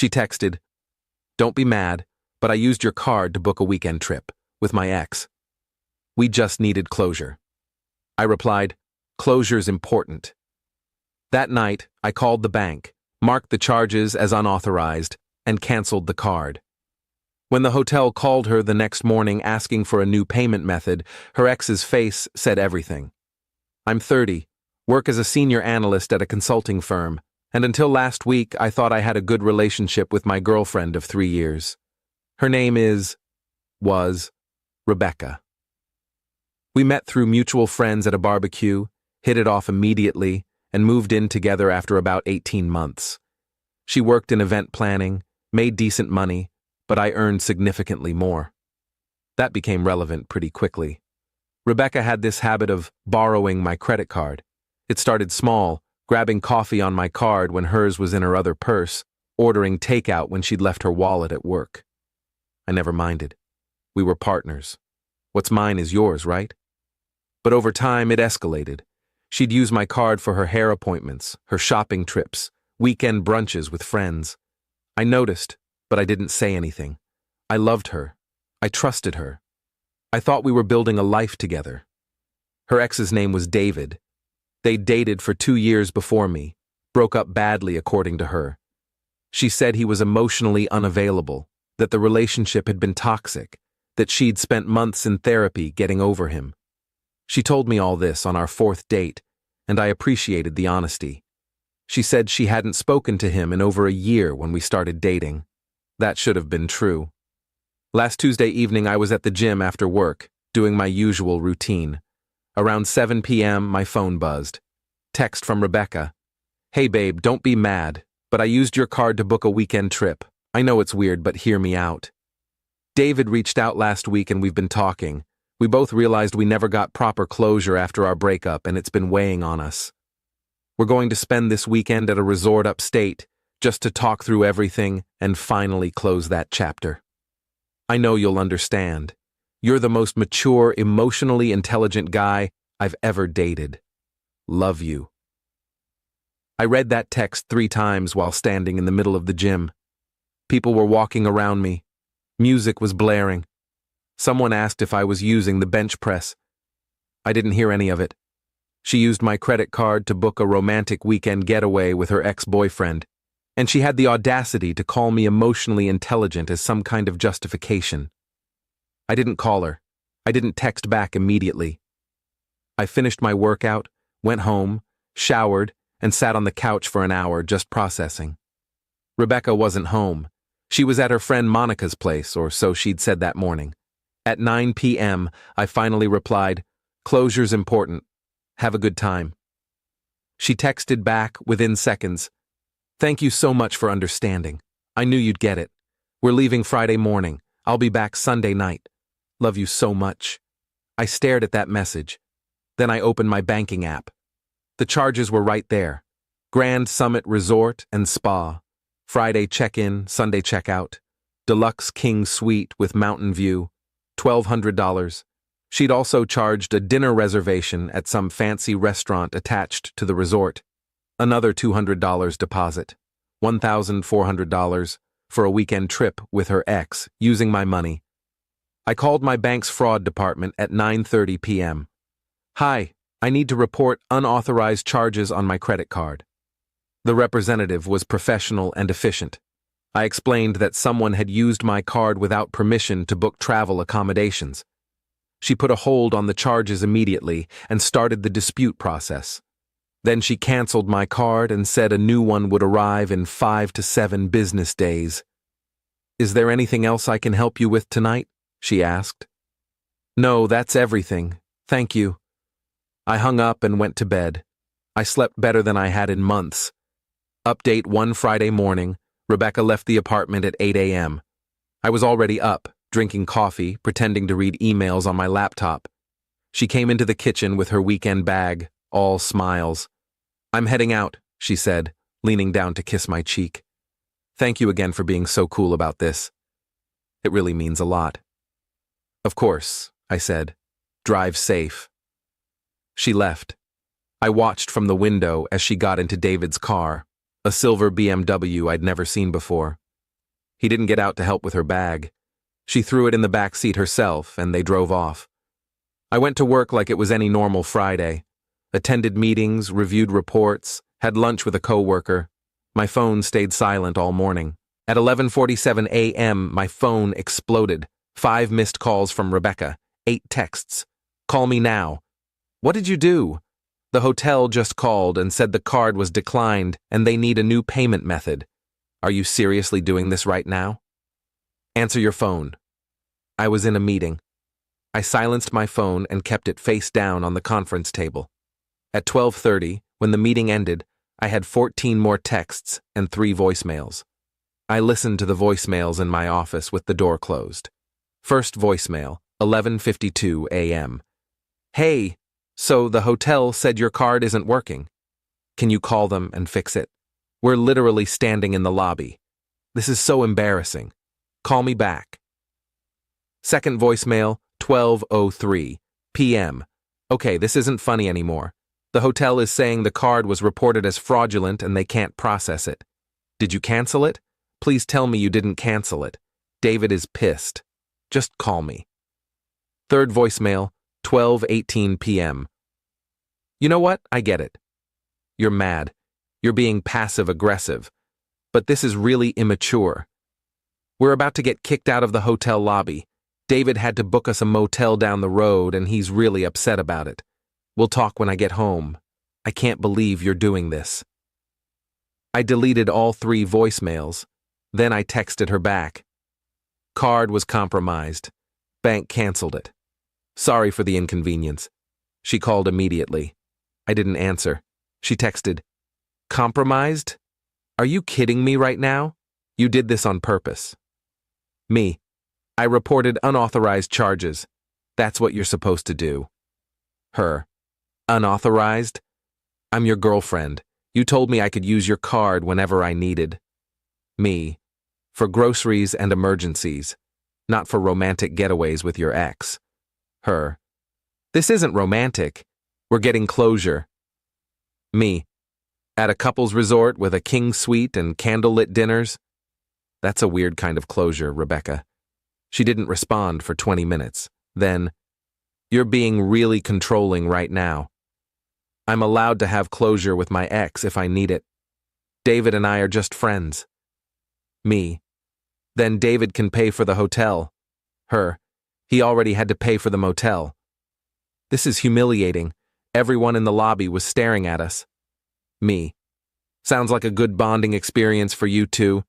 She texted, "Don't be mad, but I used your card to book a weekend trip with my ex. We just needed closure." I replied, "Closure's important." That night, I called the bank, marked the charges as unauthorized, and canceled the card. When the hotel called her the next morning asking for a new payment method, her ex's face said everything. "I'm 30, work as a senior analyst at a consulting firm, and until last week I thought I had a good relationship with my girlfriend of 3 years. Her name was Rebecca. We met through mutual friends at a barbecue, hit it off immediately, and moved in together after about 18 months. She worked in event planning, made decent money, but I earned significantly more. That became relevant pretty quickly. Rebecca had this habit of borrowing my credit card. It started small, grabbing coffee on my card when hers was in her other purse, ordering takeout when she'd left her wallet at work. I never minded. We were partners. What's mine is yours, right? But over time, it escalated. She'd use my card for her hair appointments, her shopping trips, weekend brunches with friends. I noticed, but I didn't say anything. I loved her. I trusted her. I thought we were building a life together. Her ex's name was David. They dated for 2 years before me, broke up badly according to her. She said he was emotionally unavailable, that the relationship had been toxic, that she'd spent months in therapy getting over him. She told me all this on our 4th date, and I appreciated the honesty. She said she hadn't spoken to him in over a year when we started dating. That should have been true. Last Tuesday evening I was at the gym after work, doing my usual routine. Around 7 p.m. my phone buzzed. Text from Rebecca. "Hey babe, don't be mad, but I used your card to book a weekend trip. I know it's weird, but hear me out. David reached out last week and we've been talking. We both realized we never got proper closure after our breakup and it's been weighing on us. We're going to spend this weekend at a resort upstate, just to talk through everything and finally close that chapter. I know you'll understand. You're the most mature, emotionally intelligent guy I've ever dated. Love you." I read that text 3 times while standing in the middle of the gym. People were walking around me. Music was blaring. Someone asked if I was using the bench press. I didn't hear any of it. She used my credit card to book a romantic weekend getaway with her ex-boyfriend, and she had the audacity to call me emotionally intelligent as some kind of justification. I didn't call her. I didn't text back immediately. I finished my workout, went home, showered, and sat on the couch for an hour just processing. Rebecca wasn't home. She was at her friend Monica's place, or so she'd said that morning. At 9 p.m., I finally replied, "Closure's important. Have a good time." She texted back within seconds, "Thank you so much for understanding. I knew you'd get it. We're leaving Friday morning. I'll be back Sunday night. Love you so much." I stared at that message. Then I opened my banking app. The charges were right there. Grand Summit Resort and Spa. Friday check-in, Sunday check-out. Deluxe King Suite with mountain view. $1,200. She'd also charged a dinner reservation at some fancy restaurant attached to the resort. Another $200 deposit. $1,400 for a weekend trip with her ex, using my money. I called my bank's fraud department at 9:30 p.m. "Hi, I need to report unauthorized charges on my credit card." The representative was professional and efficient. I explained that someone had used my card without permission to book travel accommodations. She put a hold on the charges immediately and started the dispute process. Then she canceled my card and said a new one would arrive in 5 to 7 business days. "Is there anything else I can help you with tonight?" she asked. "No, that's everything. Thank you." I hung up and went to bed. I slept better than I had in months. Update one Friday morning, Rebecca left the apartment at 8 a.m. I was already up, drinking coffee, pretending to read emails on my laptop. She came into the kitchen with her weekend bag, all smiles. "I'm heading out," she said, leaning down to kiss my cheek. "Thank you again for being so cool about this. It really means a lot." "Of course," I said. "Drive safe." She left. I watched from the window as she got into David's car, a silver BMW I'd never seen before. He didn't get out to help with her bag. She threw it in the back seat herself, and they drove off. I went to work like it was any normal Friday. Attended meetings, reviewed reports, had lunch with a coworker. My phone stayed silent all morning. At 11:47 a.m., my phone exploded. 5 missed calls from Rebecca, 8 texts. Call me now. What did you do? The hotel just called and said the card was declined and they need a new payment method. Are you seriously doing this right now? Answer your phone. I was in a meeting. I silenced my phone and kept it face down on the conference table. At 12:30, when the meeting ended, I had 14 more texts and 3 voicemails. I listened to the voicemails in my office with the door closed. First voicemail, 11:52 a.m. Hey, so the hotel said your card isn't working. Can you call them and fix it? We're literally standing in the lobby. This is so embarrassing. Call me back. Second voicemail, 12:03 p.m. Okay, this isn't funny anymore. The hotel is saying the card was reported as fraudulent and they can't process it. Did you cancel it? Please tell me you didn't cancel it. David is pissed. Just call me. Third voicemail, 12:18 p.m. You know what? I get it. You're mad. You're being passive-aggressive. But this is really immature. We're about to get kicked out of the hotel lobby. David had to book us a motel down the road and he's really upset about it. We'll talk when I get home. I can't believe you're doing this. I deleted all 3 voicemails. Then I texted her back. Card was compromised. Bank canceled it. Sorry for the inconvenience. She called immediately. I didn't answer. She texted, Compromised? Are you kidding me right now? You did this on purpose. Me. I reported unauthorized charges. That's what you're supposed to do. Her. Unauthorized? I'm your girlfriend. You told me I could use your card whenever I needed. Me. For groceries and emergencies, not for romantic getaways with your ex. Her. This isn't romantic. We're getting closure. Me. At a couple's resort with a king suite and candlelit dinners? That's a weird kind of closure, Rebecca. She didn't respond for 20 minutes. Then, you're being really controlling right now. I'm allowed to have closure with my ex if I need it. David and I are just friends. Me. Then David can pay for the hotel. Her. He already had to pay for the motel. This is humiliating. Everyone in the lobby was staring at us. Me. Sounds like a good bonding experience for you two.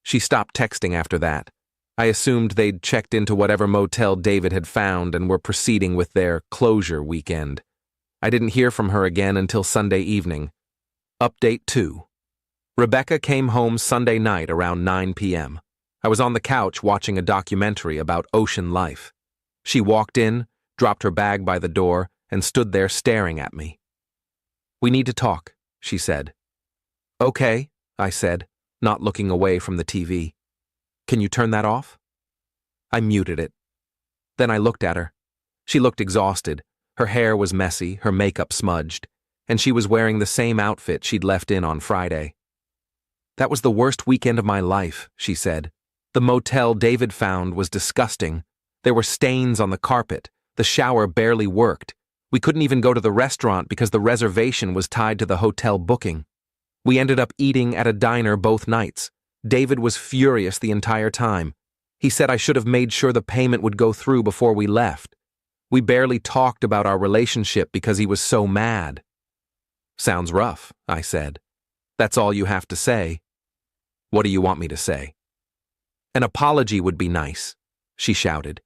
She stopped texting after that. I assumed they'd checked into whatever motel David had found and were proceeding with their closure weekend. I didn't hear from her again until Sunday evening. Update 2. Rebecca came home Sunday night around 9 p.m. I was on the couch watching a documentary about ocean life. She walked in, dropped her bag by the door, and stood there staring at me. We need to talk, she said. Okay, I said, not looking away from the TV. Can you turn that off? I muted it. Then I looked at her. She looked exhausted. Her hair was messy, her makeup smudged, and she was wearing the same outfit she'd left in on Friday. That was the worst weekend of my life, she said. The motel David found was disgusting. There were stains on the carpet. The shower barely worked. We couldn't even go to the restaurant because the reservation was tied to the hotel booking. We ended up eating at a diner both nights. David was furious the entire time. He said I should have made sure the payment would go through before we left. We barely talked about our relationship because he was so mad. Sounds rough, I said. That's all you have to say. What do you want me to say? An apology would be nice, she shouted.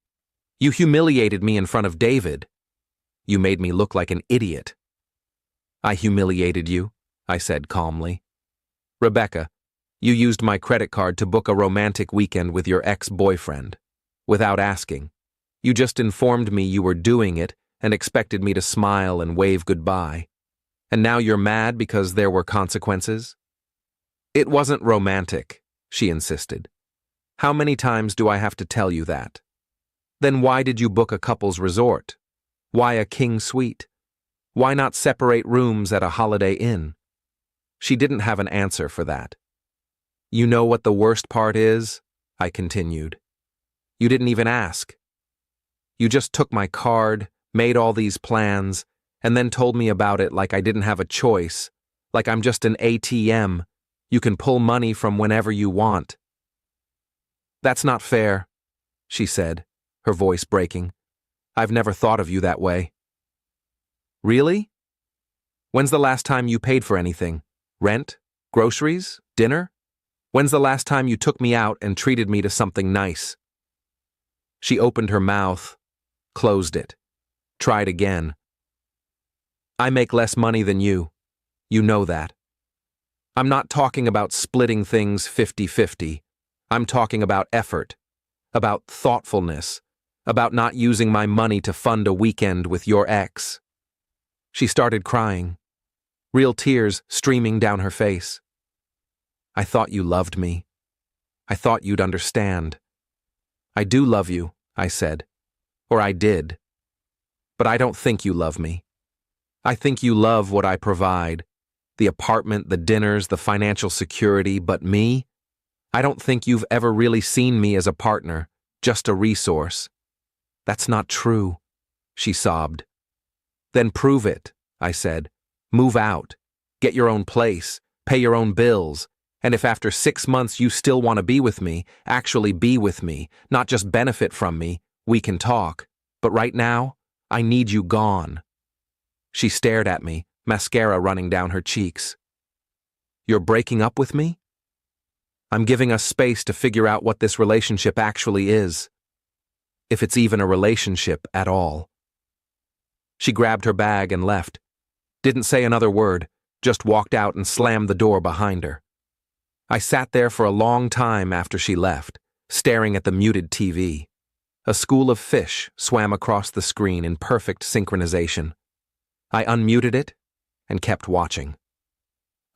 You humiliated me in front of David. You made me look like an idiot. I humiliated you, I said calmly. Rebecca, you used my credit card to book a romantic weekend with your ex-boyfriend. Without asking. You just informed me you were doing it and expected me to smile and wave goodbye. And now you're mad because there were consequences? It wasn't romantic, she insisted. How many times do I have to tell you that? Then why did you book a couple's resort? Why a king suite? Why not separate rooms at a Holiday Inn? She didn't have an answer for that. You know what the worst part is? I continued. You didn't even ask. You just took my card, made all these plans, and then told me about it like I didn't have a choice, like I'm just an ATM. You can pull money from whenever you want. That's not fair, she said, her voice breaking. I've never thought of you that way. Really? When's the last time you paid for anything? Rent? Groceries? Dinner? When's the last time you took me out and treated me to something nice? She opened her mouth, closed it, tried again. I make less money than you. You know that. I'm not talking about splitting things 50-50. I'm talking about effort, about thoughtfulness, about not using my money to fund a weekend with your ex. She started crying, real tears streaming down her face. I thought you loved me. I thought you'd understand. I do love you, I said. Or I did. But I don't think you love me. I think you love what I provide. The apartment, the dinners, the financial security, but me? I don't think you've ever really seen me as a partner, just a resource. That's not true, she sobbed. Then prove it, I said. Move out. Get your own place. Pay your own bills. And if after 6 months you still want to be with me, actually be with me, not just benefit from me, we can talk. But right now, I need you gone. She stared at me, mascara running down her cheeks. You're breaking up with me? I'm giving us space to figure out what this relationship actually is. If it's even a relationship at all. She grabbed her bag and left. Didn't say another word, just walked out and slammed the door behind her. I sat there for a long time after she left, staring at the muted TV. A school of fish swam across the screen in perfect synchronization. I unmuted it and kept watching.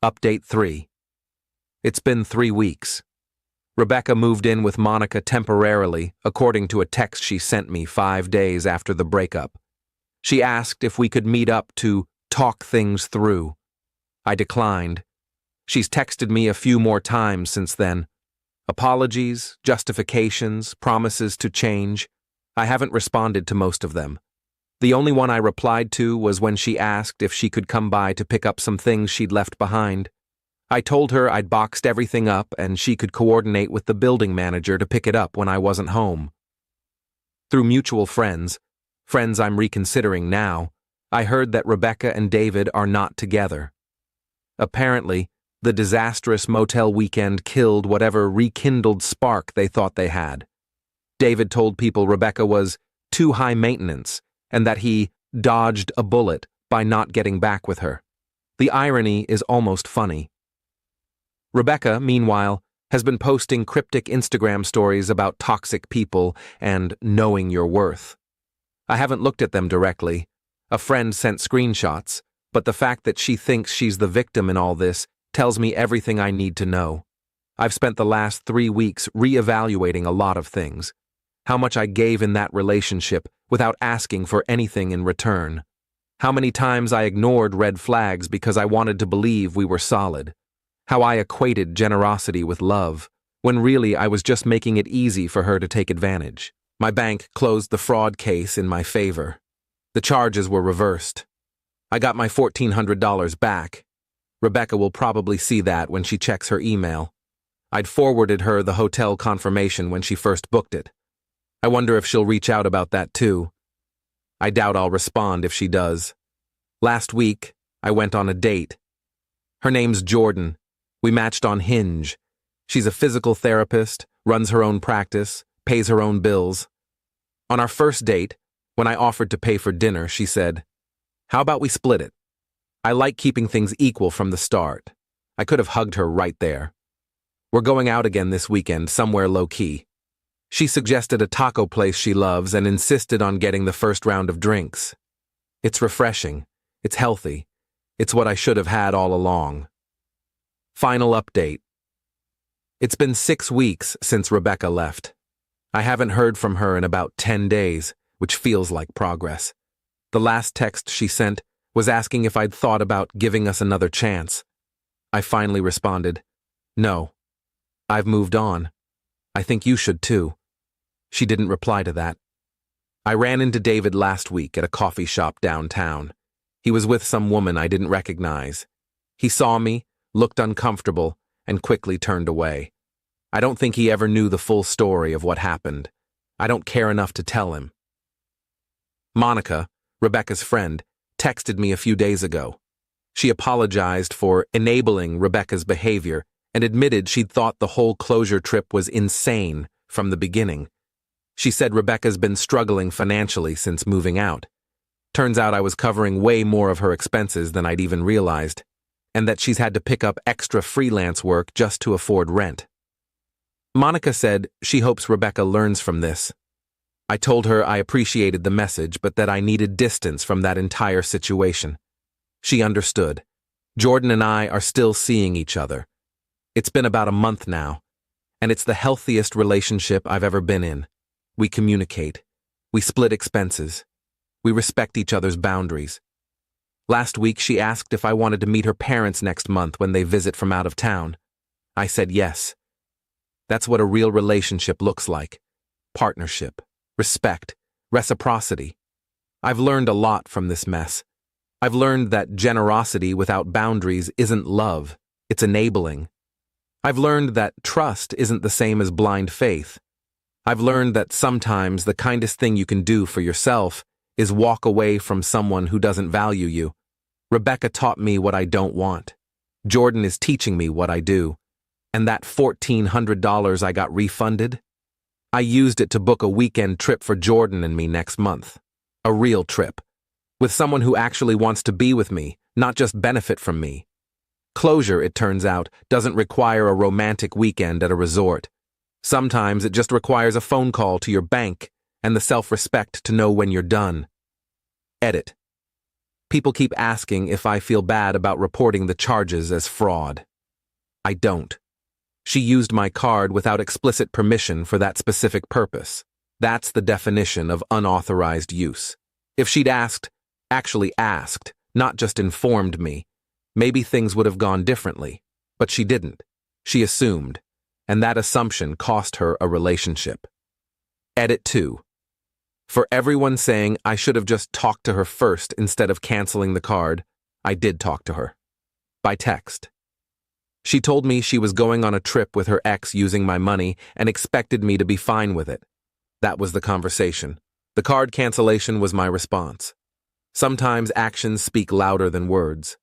Update 3. It's been 3 weeks. Rebecca moved in with Monica temporarily, according to a text she sent me 5 days after the breakup. She asked if we could meet up to talk things through. I declined. She's texted me a few more times since then. Apologies, justifications, promises to change. I haven't responded to most of them. The only one I replied to was when she asked if she could come by to pick up some things she'd left behind. I told her I'd boxed everything up and she could coordinate with the building manager to pick it up when I wasn't home. Through mutual friends I'm reconsidering now, I heard that Rebecca and David are not together. Apparently, the disastrous motel weekend killed whatever rekindled spark they thought they had. David told people Rebecca was too high maintenance and that he dodged a bullet by not getting back with her. The irony is almost funny. Rebecca, meanwhile, has been posting cryptic Instagram stories about toxic people and knowing your worth. I haven't looked at them directly. A friend sent screenshots, but the fact that she thinks she's the victim in all this tells me everything I need to know. I've spent the last 3 weeks reevaluating a lot of things. How much I gave in that relationship without asking for anything in return. How many times I ignored red flags because I wanted to believe we were solid. How I equated generosity with love, when really I was just making it easy for her to take advantage. My bank closed the fraud case in my favor. The charges were reversed. I got my $1,400 back. Rebecca will probably see that when she checks her email. I'd forwarded her the hotel confirmation when she first booked it. I wonder if she'll reach out about that too. I doubt I'll respond if she does. Last week, I went on a date. Her name's Jordan. We matched on Hinge. She's a physical therapist, runs her own practice, pays her own bills. On our first date, when I offered to pay for dinner, she said, "How about we split it? I like keeping things equal from the start." I could have hugged her right there. We're going out again this weekend, somewhere low-key. She suggested a taco place she loves and insisted on getting the first round of drinks. It's refreshing. It's healthy. It's what I should have had all along. Final update. It's been 6 weeks since Rebecca left. I haven't heard from her in about 10 days, which feels like progress. The last text she sent was asking if I'd thought about giving us another chance. I finally responded, "No. I've moved on. I think you should too. She didn't reply to that. I ran into David last week at a coffee shop downtown. He was with some woman I didn't recognize. He saw me, looked uncomfortable, and quickly turned away. I don't think he ever knew the full story of what happened. I don't care enough to tell him. Monica, Rebecca's friend, texted me a few days ago. She apologized for enabling Rebecca's behavior and admitted she'd thought the whole closure trip was insane from the beginning. She said Rebecca's been struggling financially since moving out. Turns out I was covering way more of her expenses than I'd even realized, and that she's had to pick up extra freelance work just to afford rent. Monica said she hopes Rebecca learns from this. I told her I appreciated the message, but that I needed distance from that entire situation. She understood. Jordan and I are still seeing each other. It's been about a month now, and it's the healthiest relationship I've ever been in. We communicate. We split expenses. We respect each other's boundaries. Last week, she asked if I wanted to meet her parents next month when they visit from out of town. I said yes. That's what a real relationship looks like. Partnership, respect, reciprocity. I've learned a lot from this mess. I've learned that generosity without boundaries isn't love, it's enabling. I've learned that trust isn't the same as blind faith. I've learned that sometimes the kindest thing you can do for yourself is walk away from someone who doesn't value you. Rebecca taught me what I don't want. Jordan is teaching me what I do. And that $1,400 I got refunded? I used it to book a weekend trip for Jordan and me next month. A real trip. With someone who actually wants to be with me, not just benefit from me. Closure, it turns out, doesn't require a romantic weekend at a resort. Sometimes it just requires a phone call to your bank and the self-respect to know when you're done. Edit. People keep asking if I feel bad about reporting the charges as fraud. I don't. She used my card without explicit permission for that specific purpose. That's the definition of unauthorized use. If she'd actually asked, not just informed me, maybe things would have gone differently. But she didn't. She assumed. And that assumption cost her a relationship. Edit 2. For everyone saying I should have just talked to her first instead of canceling the card, I did talk to her. By text. She told me she was going on a trip with her ex using my money and expected me to be fine with it. That was the conversation. The card cancellation was my response. Sometimes actions speak louder than words.